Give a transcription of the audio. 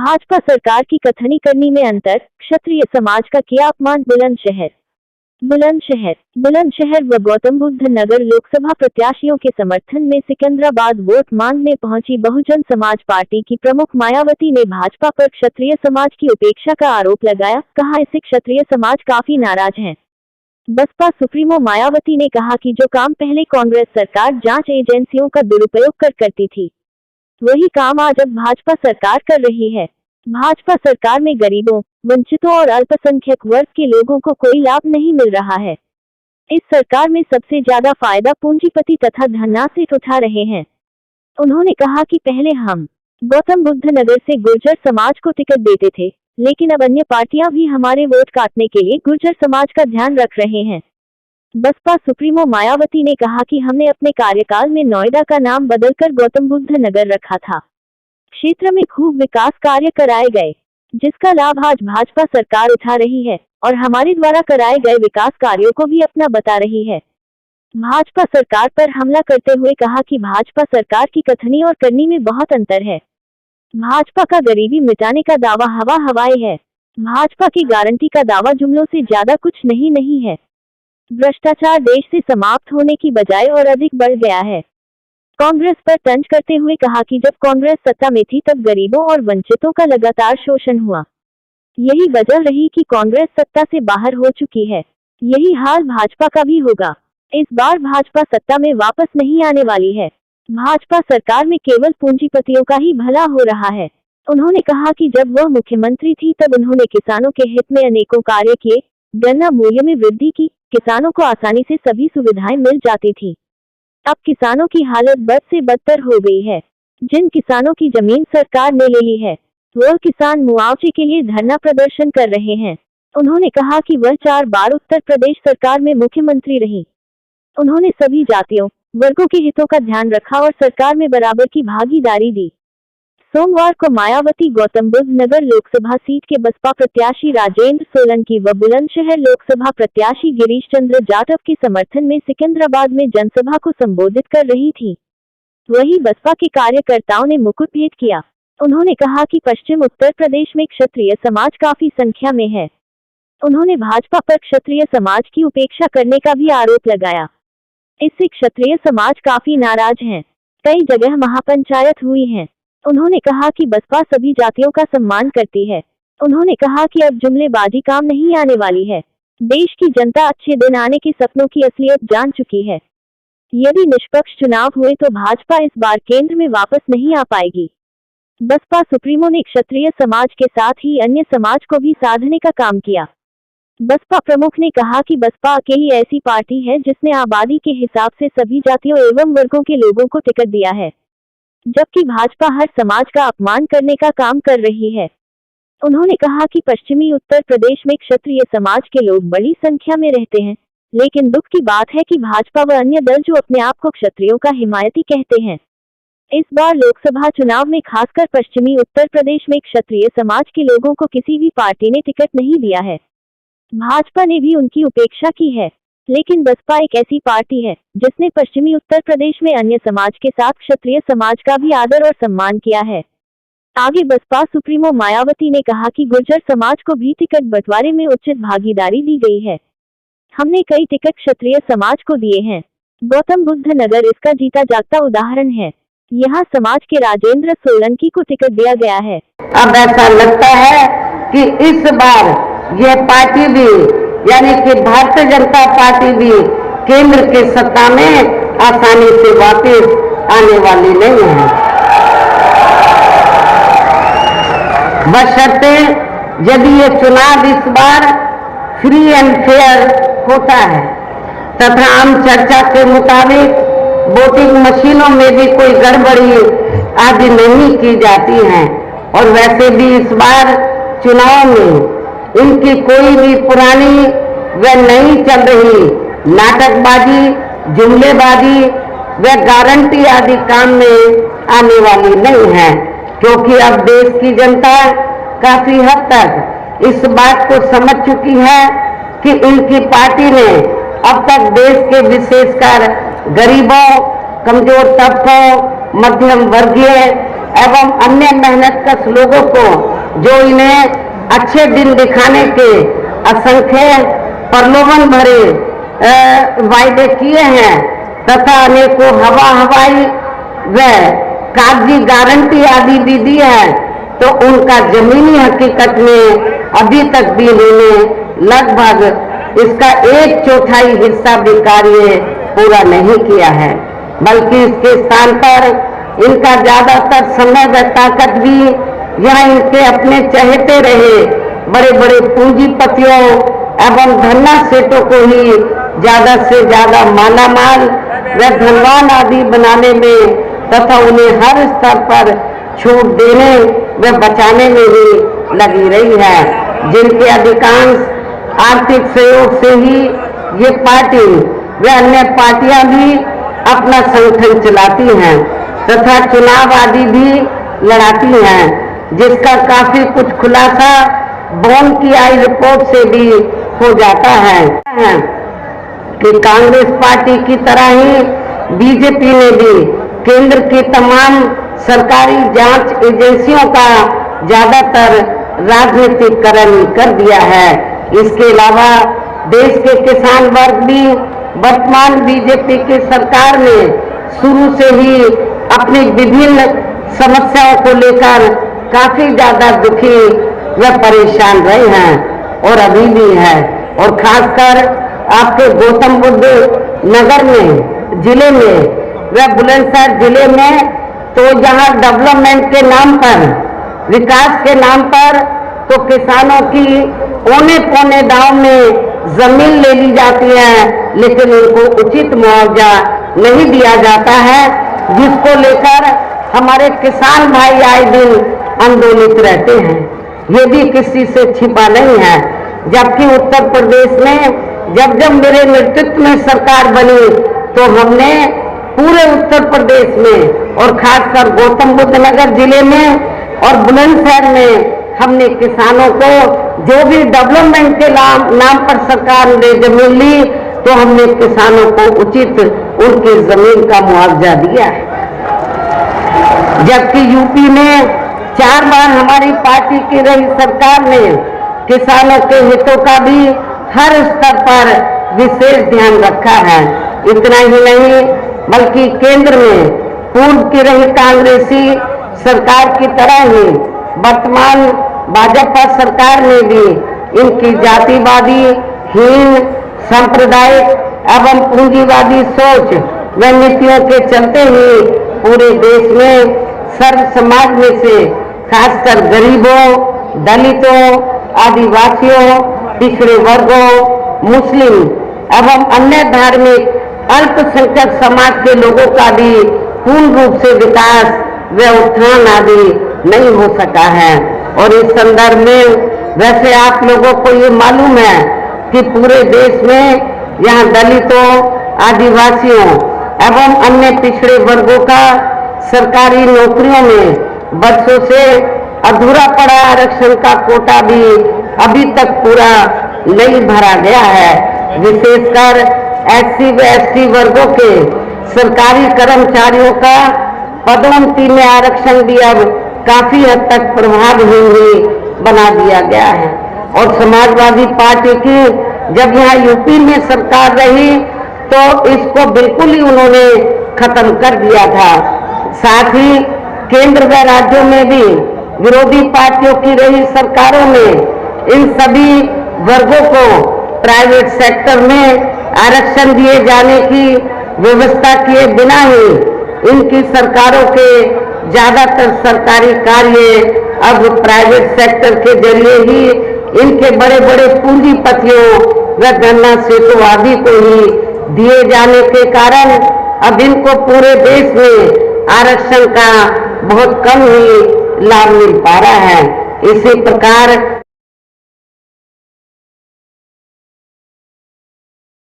भाजपा सरकार की कथनी करनी में अंतर, क्षत्रिय समाज का किया अपमान। बुलंदशहर व गौतम बुद्ध नगर लोकसभा प्रत्याशियों के समर्थन में सिकंदराबाद वोट मांगने पहुंची बहुजन समाज पार्टी की प्रमुख मायावती ने भाजपा पर क्षत्रिय समाज की उपेक्षा का आरोप लगाया। कहा, इससे क्षत्रिय समाज काफी नाराज है। बसपा सुप्रीमो मायावती ने कहा कि जो काम पहले कांग्रेस सरकार जांच एजेंसियों का दुरुपयोग करती थी, वही काम आज अब भाजपा सरकार कर रही है। भाजपा सरकार में गरीबों, वंचितों और अल्पसंख्यक वर्ग के लोगों को कोई लाभ नहीं मिल रहा है। इस सरकार में सबसे ज्यादा फायदा पूंजीपति तथा धननासिक उठा रहे हैं। उन्होंने कहा कि पहले हम गौतम बुद्ध नगर से गुर्जर समाज को टिकट देते थे, लेकिन अब अन्य पार्टियां भी हमारे वोट काटने के लिए गुर्जर समाज का ध्यान रख रहे हैं। बसपा सुप्रीमो मायावती ने कहा कि हमने अपने कार्यकाल में नोएडा का नाम बदलकर गौतम बुद्ध नगर रखा था। क्षेत्र में खूब विकास कार्य कराए गए, जिसका लाभ आज भाजपा सरकार उठा रही है और हमारे द्वारा कराए गए विकास कार्यों को भी अपना बता रही है। भाजपा सरकार पर हमला करते हुए कहा कि भाजपा सरकार की कथनी और करनी में बहुत अंतर है। भाजपा का गरीबी मिटाने का दावा हवाई है। भाजपा की गारंटी का दावा जुमलों से ज्यादा कुछ नहीं है। भ्रष्टाचार देश से समाप्त होने की बजाय और अधिक बढ़ गया है। कांग्रेस पर तंज करते हुए कहा कि जब कांग्रेस सत्ता में थी तब गरीबों और वंचितों का लगातार शोषण हुआ। यही वजह रही कि कांग्रेस सत्ता से बाहर हो चुकी है। यही हाल भाजपा का भी होगा। इस बार भाजपा सत्ता में वापस नहीं आने वाली है। भाजपा सरकार में केवल पूंजीपतियों का ही भला हो रहा है। उन्होंने कहा कि जब वह मुख्यमंत्री थी तब उन्होंने किसानों के हित में अनेकों कार्य किए। गन्ना मूल्य में वृद्धि की, किसानों को आसानी से सभी सुविधाएं मिल जाती थी। अब किसानों की हालत बद से बदतर हो गई है। जिन किसानों की जमीन सरकार ने ले ली है, वह किसान मुआवजे के लिए धरना प्रदर्शन कर रहे हैं। उन्होंने कहा कि वह 4 बार उत्तर प्रदेश सरकार में मुख्यमंत्री रही। उन्होंने सभी जातियों, वर्गों के हितों का ध्यान रखा और सरकार में बराबर की भागीदारी दी। सोमवार को मायावती गौतम बुद्ध नगर लोकसभा सीट के बसपा प्रत्याशी राजेंद्र सोलंकी व बुलंदशहर लोकसभा प्रत्याशी गिरीश चंद्र जाटव के समर्थन में सिकंदराबाद में जनसभा को संबोधित कर रही थी। वहीं बसपा के कार्यकर्ताओं ने मुकुट भेंट किया। उन्होंने कहा कि पश्चिम उत्तर प्रदेश में क्षत्रिय समाज काफी संख्या में है। उन्होंने भाजपा पर क्षत्रिय समाज की उपेक्षा करने का भी आरोप लगाया। इससे क्षत्रिय समाज काफी नाराज हैं। कई जगह महापंचायत हुई है। उन्होंने कहा कि बसपा सभी जातियों का सम्मान करती है। उन्होंने कहा कि अब जुमलेबाजी काम नहीं आने वाली है। देश की जनता अच्छे दिन आने के सपनों की असलियत जान चुकी है। यदि निष्पक्ष चुनाव हुए तो भाजपा इस बार केंद्र में वापस नहीं आ पाएगी। बसपा सुप्रीमो ने क्षत्रिय समाज के साथ ही अन्य समाज को भी साधने का काम किया। बसपा प्रमुख ने कहा कि बसपा अकेली ऐसी पार्टी है जिसने आबादी के हिसाब से सभी जातियों एवं वर्गों के लोगों को टिकट दिया है, जबकि भाजपा हर समाज का अपमान करने का काम कर रही है। उन्होंने कहा कि पश्चिमी उत्तर प्रदेश में क्षत्रिय समाज के लोग बड़ी संख्या में रहते हैं, लेकिन दुख की बात है कि भाजपा व अन्य दल जो अपने आप को क्षत्रियों का हिमायती कहते हैं, इस बार लोकसभा चुनाव में खासकर पश्चिमी उत्तर प्रदेश में क्षत्रिय समाज के लोगों को किसी भी पार्टी ने टिकट नहीं दिया है। भाजपा ने भी उनकी उपेक्षा की है, लेकिन बसपा एक ऐसी पार्टी है जिसने पश्चिमी उत्तर प्रदेश में अन्य समाज के साथ क्षत्रिय समाज का भी आदर और सम्मान किया है। आगे बसपा सुप्रीमो मायावती ने कहा कि गुर्जर समाज को भी टिकट बंटवारे में उचित भागीदारी दी गई है। हमने कई टिकट क्षत्रिय समाज को दिए हैं। गौतम बुद्ध नगर इसका जीता जागता उदाहरण है। यहाँ समाज के राजेंद्र सोलंकी को टिकट दिया गया है। अब ऐसा लगता है कि इस बार यह पार्टी भी, यानी कि भारतीय जनता पार्टी भी केंद्र की सत्ता में आसानी से वापस आने वाली नहीं है। बशर्ते यदि ये चुनाव इस बार फ्री एंड फेयर होता है तथा आम चर्चा के मुताबिक वोटिंग मशीनों में भी कोई गड़बड़ी आदि नहीं की जाती है, और वैसे भी इस बार चुनाव में इनकी कोई भी पुरानी व नई चल रही नाटकबाजी, जुमलेबाजी व गारंटी आदि काम में आने वाली नहीं है, क्योंकि अब देश की जनता काफी हद तक इस बात को समझ चुकी है कि इनकी पार्टी ने अब तक देश के विशेषकर गरीबों, कमजोर तबकों, मध्यम वर्गीय एवं अन्य मेहनतकश लोगों को जो इन्हें अच्छे दिन दिखाने के असंख्य प्रलोभन भरे वायदे किए हैं तथा अनेकों हवाई व कागजी गारंटी आदि भी दी है, तो उनका जमीनी हकीकत में अभी तक भी इन्होंने लगभग इसका 1/4 हिस्सा भी कार्य पूरा नहीं किया है, बल्कि इसके स्थान पर इनका ज्यादातर समय व ताकत भी यहाँ इनके अपने चहेते रहे बड़े बड़े पूंजीपतियों एवं धन्ना सेठों को ही ज्यादा से ज्यादा मालामाल व धनवान आदि बनाने में तथा उन्हें हर स्तर पर छूट देने व बचाने में ही लगी रही है, जिनके अधिकांश आर्थिक सहयोग से ही ये पार्टी व अन्य पार्टियां भी अपना संगठन चलाती हैं तथा चुनाव आदि भी लड़ाती हैं, जिसका काफी कुछ खुलासा बॉन की आई रिपोर्ट से भी हो जाता है कि कांग्रेस पार्टी की तरह ही बीजेपी ने भी केंद्र की तमाम सरकारी जांच एजेंसियों का ज्यादातर राजनीतिकरण कर दिया है। इसके अलावा देश के किसान वर्ग भी वर्तमान बीजेपी की सरकार में शुरू से ही अपनी विभिन्न समस्याओं को लेकर काफी ज्यादा दुखी व परेशान रहे हैं और अभी भी है, और खासकर आपके गौतम बुद्ध नगर में जिले में व बुलंदशहर जिले में, तो यहाँ डेवलपमेंट के नाम पर, विकास के नाम पर तो किसानों की औने पौने दाव में जमीन ले ली जाती है, लेकिन उनको उचित मुआवजा नहीं दिया जाता है, जिसको लेकर हमारे किसान भाई आए दिन आंदोलित रहते हैं। ये भी किसी से छिपा नहीं है, जबकि उत्तर प्रदेश में जब मेरे नेतृत्व में सरकार बनी तो हमने पूरे उत्तर प्रदेश में और खासकर गौतम बुद्ध नगर जिले में और बुलंदशहर में हमने किसानों को जो भी डेवलपमेंट के नाम पर सरकार ने जमीन ली, तो हमने किसानों को उचित उनकी जमीन का मुआवजा दिया है। जबकि यूपी में 4 बार हमारी पार्टी की रही सरकार ने किसानों के हितों का भी हर स्तर पर विशेष ध्यान रखा है। इतना ही नहीं बल्कि केंद्र में पूर्व की रही कांग्रेसी सरकार की तरह ही वर्तमान भाजपा सरकार ने भी इनकी जातिवादी, हीन, सांप्रदायिक एवं पूंजीवादी सोच व नीतियों के चलते ही पूरे देश में सर्व समाज में से खासकर गरीबों, दलितों, आदिवासियों, पिछड़े वर्गों, मुस्लिम एवं अन्य धार्मिक अल्पसंख्यक समाज के लोगों का भी पूर्ण रूप से विकास व उत्थान आदि नहीं हो सका है। और इस संदर्भ में वैसे आप लोगों को ये मालूम है कि पूरे देश में यहाँ दलितों, आदिवासियों एवं अन्य पिछड़े वर्गों का सरकारी नौकरियों में बरसों से अधूरा पड़ा आरक्षण का कोटा भी अभी तक पूरा नहीं भरा गया है। विशेषकर एससी व एसटी वर्गों के सरकारी कर्मचारियों का पदोन्नति में आरक्षण भी अब काफी हद तक प्रभावहीन ही बना दिया गया है। और समाजवादी पार्टी की जब यहाँ यूपी में सरकार रही तो इसको बिल्कुल ही उन्होंने खत्म कर दिया था। साथ ही केंद्र व राज्यों में भी विरोधी पार्टियों की रही सरकारों में इन सभी वर्गों को प्राइवेट सेक्टर में आरक्षण दिए जाने की व्यवस्था किए बिना ही इनकी सरकारों के ज्यादातर सरकारी कार्य अब प्राइवेट सेक्टर के जरिए ही इनके बड़े बड़े पूंजीपतियों व गन्ना सेठों आदि को ही दिए जाने के कारण अब इनको पूरे देश में आरक्षण का बहुत कम ही लाभ मिल पा रहा है। इसी प्रकार